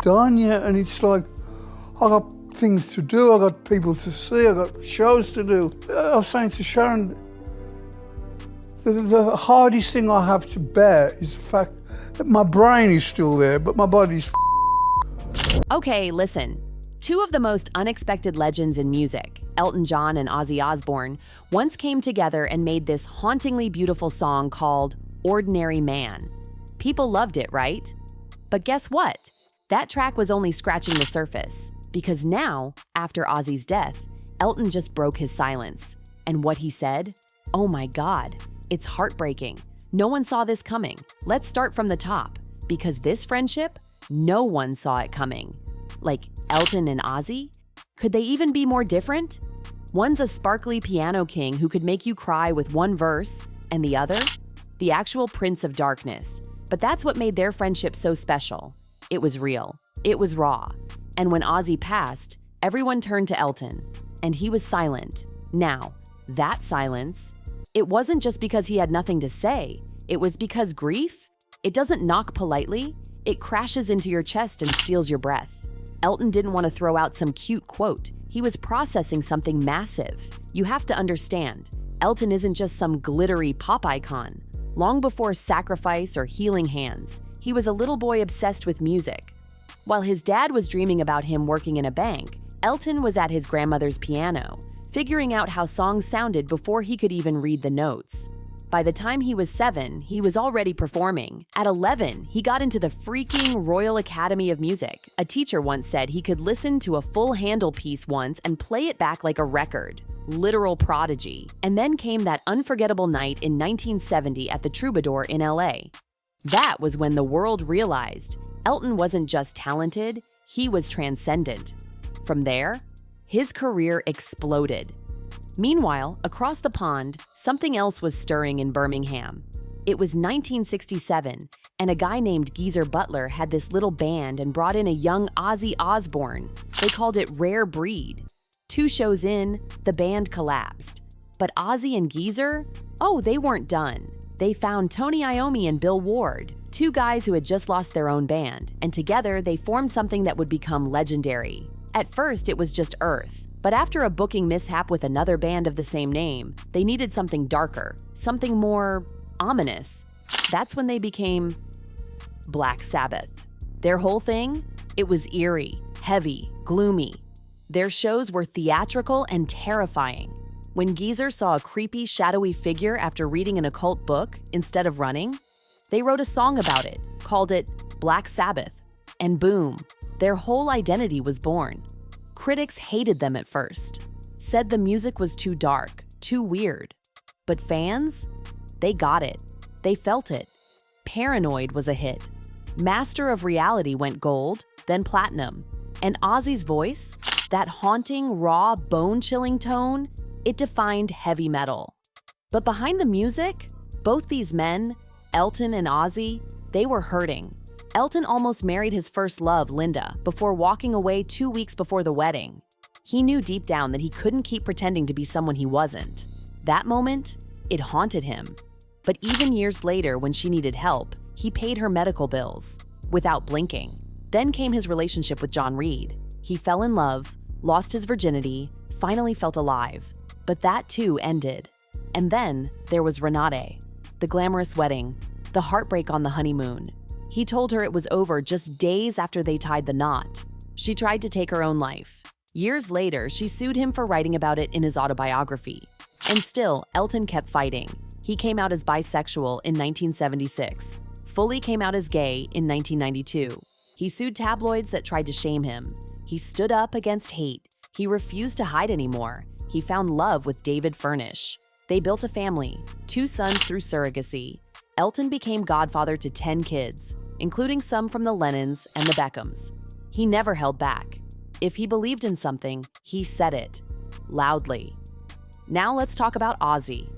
done yet, and it's like, I got things to do, I got people to see, I got shows to do. I was saying to Sharon, the hardest thing I have to bear is the fact that my brain is still there, but my body's Okay, listen. Two of the most unexpected legends in music, Elton John and Ozzy Osbourne, once came together and made this hauntingly beautiful song called Ordinary Man. People loved it, right? But guess what? That track was only scratching the surface, because now, after Ozzy's death, Elton just broke his silence. And what he said? Oh my God, it's heartbreaking. No one saw this coming. Let's start from the top, because this friendship, no one saw it coming. Like Elton and Ozzy? Could they even be more different? One's a sparkly piano king who could make you cry with one verse, and the other? The actual Prince of Darkness. But that's what made their friendship so special. It was real. It was raw. And when Ozzy passed, everyone turned to Elton, and he was silent. Now, that silence, it wasn't just because he had nothing to say. It was because grief, it doesn't knock politely, it crashes into your chest and steals your breath. Elton didn't want to throw out some cute quote. He was processing something massive. You have to understand, Elton isn't just some glittery pop icon. Long before Sacrifice or Healing Hands, he was a little boy obsessed with music. While his dad was dreaming about him working in a bank, Elton was at his grandmother's piano, figuring out how songs sounded before he could even read the notes. By the time he was 7, he was already performing. At 11, he got into the freaking Royal Academy of Music. A teacher once said he could listen to a full Handel piece once and play it back like a record. Literal prodigy. And then came that unforgettable night in 1970 at the Troubadour in LA. That was when the world realized Elton wasn't just talented, he was transcendent. From there, his career exploded. Meanwhile, across the pond, something else was stirring in Birmingham. It was 1967, and a guy named Geezer Butler had this little band and brought in a young Ozzy Osbourne. They called it Rare Breed. 2 shows in, the band collapsed. But Ozzy and Geezer? Oh, they weren't done. They found Tony Iommi and Bill Ward, 2 guys who had just lost their own band, and together they formed something that would become legendary. At first, it was just Earth. But after a booking mishap with another band of the same name, they needed something darker, something more ominous. That's when they became Black Sabbath. Their whole thing? It was eerie, heavy, gloomy. Their shows were theatrical and terrifying. When Geezer saw a creepy, shadowy figure after reading an occult book instead of running, they wrote a song about it, called it Black Sabbath. And boom, their whole identity was born. Critics hated them at first, said the music was too dark, too weird. But fans? They got it. They felt it. Paranoid was a hit. Master of Reality went gold, then platinum. And Ozzy's voice, that haunting, raw, bone-chilling tone, it defined heavy metal. But behind the music, both these men, Elton and Ozzy, they were hurting. Elton almost married his first love, Linda, before walking away 2 weeks before the wedding. He knew deep down that he couldn't keep pretending to be someone he wasn't. That moment, it haunted him. But even years later, when she needed help, he paid her medical bills, without blinking. Then came his relationship with John Reed. He fell in love, lost his virginity, finally felt alive. But that too ended. And then there was Renate, the glamorous wedding, the heartbreak on the honeymoon. He told her it was over just days after they tied the knot. She tried to take her own life. Years later, she sued him for writing about it in his autobiography. And still, Elton kept fighting. He came out as bisexual in 1976, fully came out as gay in 1992. He sued tabloids that tried to shame him. He stood up against hate. He refused to hide anymore. He found love with David Furnish. They built a family, 2 sons through surrogacy. Elton became godfather to 10 kids, including some from the Lennons and the Beckhams. He never held back. If he believed in something, he said it, loudly. Now let's talk about Ozzy.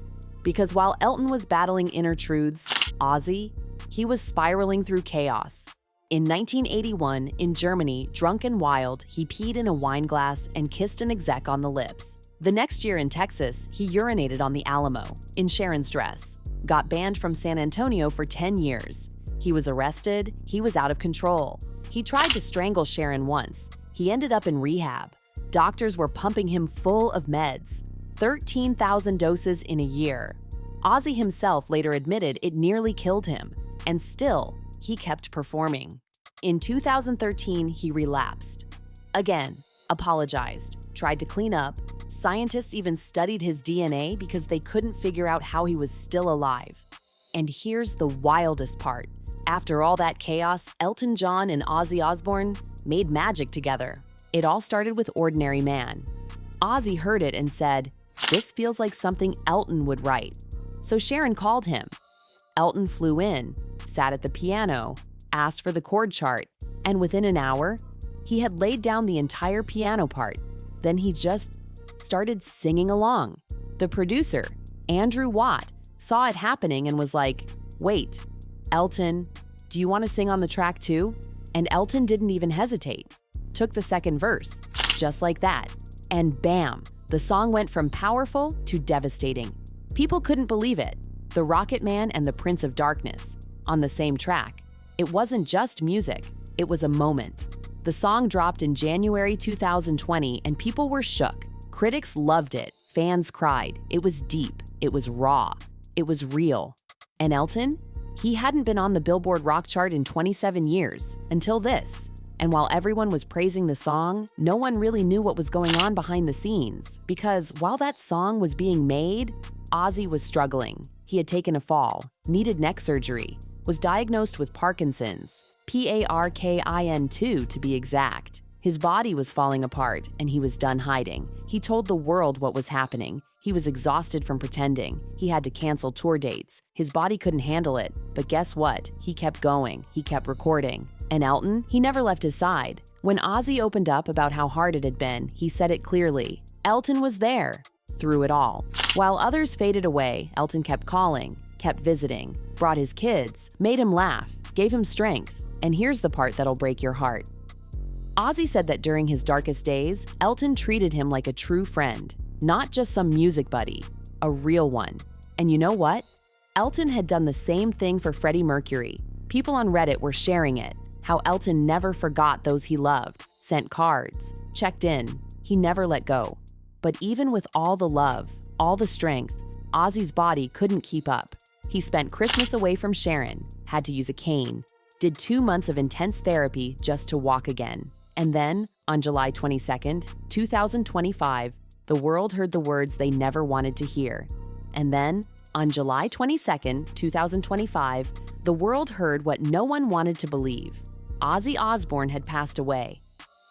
Because while Elton was battling inner truths, Ozzy, he was spiraling through chaos. In 1981, in Germany, drunk and wild, he peed in a wine glass and kissed an exec on the lips. The next year in Texas, he urinated on the Alamo, in Sharon's dress. Got banned from San Antonio for 10 years. He was arrested. He was out of control. He tried to strangle Sharon once. He ended up in rehab. Doctors were pumping him full of meds. 13,000 doses in a year. Ozzy himself later admitted it nearly killed him, and still, he kept performing. In 2013, he relapsed. Again, apologized, tried to clean up. Scientists even studied his DNA because they couldn't figure out how he was still alive. And here's the wildest part. After all that chaos, Elton John and Ozzy Osbourne made magic together. It all started with Ordinary Man. Ozzy heard it and said, "This feels like something Elton would write." So Sharon called him. Elton flew in, sat at the piano, asked for the chord chart, and within an hour, he had laid down the entire piano part. Then he just started singing along. The producer, Andrew Watt, saw it happening and was like, "Wait, Elton, do you want to sing on the track too?" And Elton didn't even hesitate. Took the second verse, just like that. And bam, the song went from powerful to devastating. People couldn't believe it. The Rocket Man and the Prince of Darkness on the same track. It wasn't just music, it was a moment. The song dropped in January 2020 and people were shook. Critics loved it, fans cried. It was deep, it was raw, it was real. And Elton? He hadn't been on the Billboard Rock chart in 27 years, until this. And while everyone was praising the song, no one really knew what was going on behind the scenes. Because while that song was being made, Ozzy was struggling. He had taken a fall, needed neck surgery, was diagnosed with Parkinson's, PARKIN2 to be exact. His body was falling apart, and he was done hiding. He told the world what was happening. He was exhausted from pretending. He had to cancel tour dates. His body couldn't handle it. But guess what? He kept going. He kept recording. And Elton? He never left his side. When Ozzy opened up about how hard it had been, he said it clearly. Elton was there, through it all. While others faded away, Elton kept calling, kept visiting, brought his kids, made him laugh, gave him strength. And here's the part that'll break your heart. Ozzy said that during his darkest days, Elton treated him like a true friend. Not just some music buddy, a real one. And you know what? Elton had done the same thing for Freddie Mercury. People on Reddit were sharing it, how Elton never forgot those he loved, sent cards, checked in. He never let go. But even with all the love, all the strength, Ozzy's body couldn't keep up. He spent Christmas away from Sharon, had to use a cane, did 2 months of intense therapy just to walk again. And then, on July 22nd, 2025, the world heard the words they never wanted to hear. And then, on July 22nd, 2025, the world heard what no one wanted to believe. Ozzy Osbourne had passed away.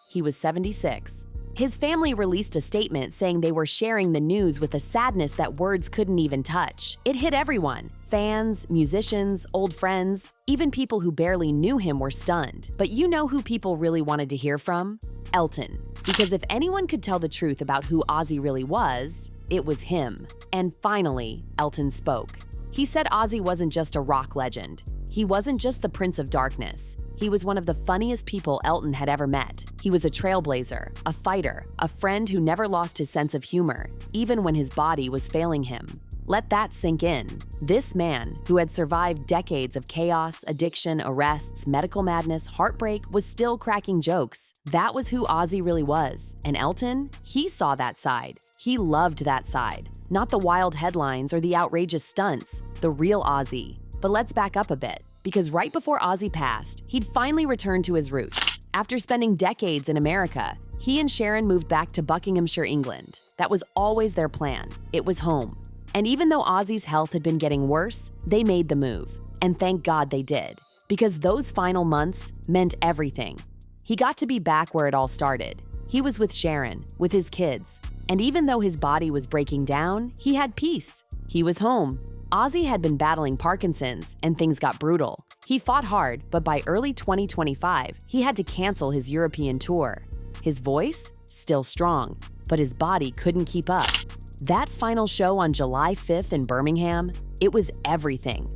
He was 76. His family released a statement saying they were sharing the news with a sadness that words couldn't even touch. It hit everyone. Fans, musicians, old friends, even people who barely knew him were stunned. But you know who people really wanted to hear from? Elton. Because if anyone could tell the truth about who Ozzy really was, it was him. And finally, Elton spoke. He said Ozzy wasn't just a rock legend. He wasn't just the Prince of Darkness. He was one of the funniest people Elton had ever met. He was a trailblazer, a fighter, a friend who never lost his sense of humor, even when his body was failing him. Let that sink in. This man, who had survived decades of chaos, addiction, arrests, medical madness, heartbreak, was still cracking jokes. That was who Ozzy really was. And Elton, he saw that side. He loved that side. Not the wild headlines or the outrageous stunts, the real Ozzy. But let's back up a bit. Because right before Ozzy passed, he'd finally returned to his roots. After spending decades in America, he and Sharon moved back to Buckinghamshire, England. That was always their plan. It was home. And even though Ozzy's health had been getting worse, they made the move. And thank God they did. Because those final months meant everything. He got to be back where it all started. He was with Sharon, with his kids. And even though his body was breaking down, he had peace. He was home. Ozzy had been battling Parkinson's, and things got brutal. He fought hard, but by early 2025, he had to cancel his European tour. His voice? Still strong, but his body couldn't keep up. That final show on July 5th in Birmingham, it was everything.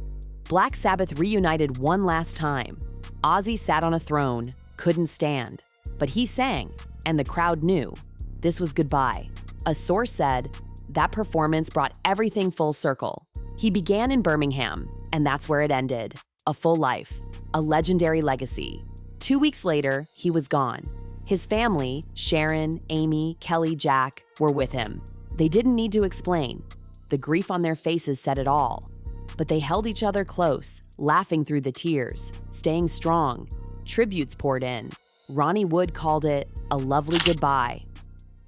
Black Sabbath reunited one last time. Ozzy sat on a throne, couldn't stand. But he sang, and the crowd knew. This was goodbye. A source said, that performance brought everything full circle. He began in Birmingham, and that's where it ended. A full life, a legendary legacy. 2 weeks later, he was gone. His family, Sharon, Amy, Kelly, Jack, were with him. They didn't need to explain. The grief on their faces said it all. But they held each other close, laughing through the tears, staying strong. Tributes poured in. Ronnie Wood called it a lovely goodbye.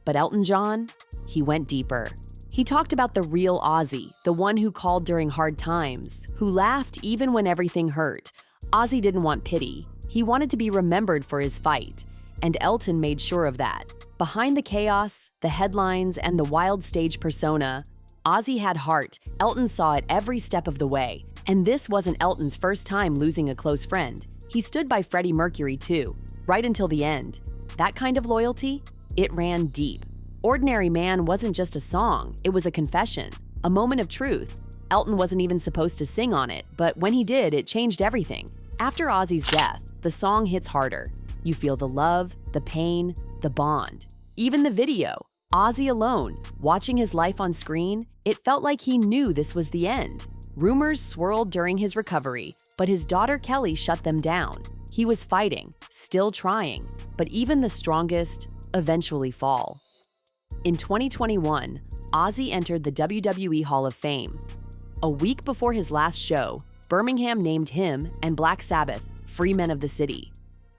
But Elton John, he went deeper. He talked about the real Ozzy, the one who called during hard times, who laughed even when everything hurt. Ozzy didn't want pity. He wanted to be remembered for his fight. And Elton made sure of that. Behind the chaos, the headlines, and the wild stage persona, Ozzy had heart. Elton saw it every step of the way. And this wasn't Elton's first time losing a close friend. He stood by Freddie Mercury too, right until the end. That kind of loyalty, it ran deep. Ordinary Man wasn't just a song, it was a confession, a moment of truth. Elton wasn't even supposed to sing on it, but when he did, it changed everything. After Ozzy's death, the song hits harder. You feel the love, the pain, the bond. Even the video, Ozzy alone, watching his life on screen, it felt like he knew this was the end. Rumors swirled during his recovery, but his daughter Kelly shut them down. He was fighting, still trying, but even the strongest eventually fall. In 2021, Ozzy entered the WWE Hall of Fame. A week before his last show, Birmingham named him and Black Sabbath Free Men of the City.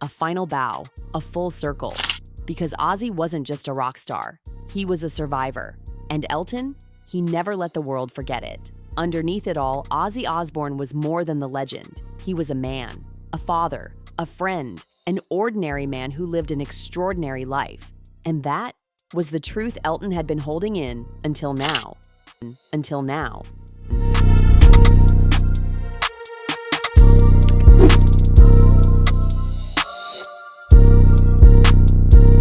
A final bow, a full circle. Because Ozzy wasn't just a rock star, he was a survivor. And Elton, he never let the world forget it. Underneath it all, Ozzy Osbourne was more than the legend. He was a man, a father, a friend, an ordinary man who lived an extraordinary life. And that was the truth Elton had been holding in until now.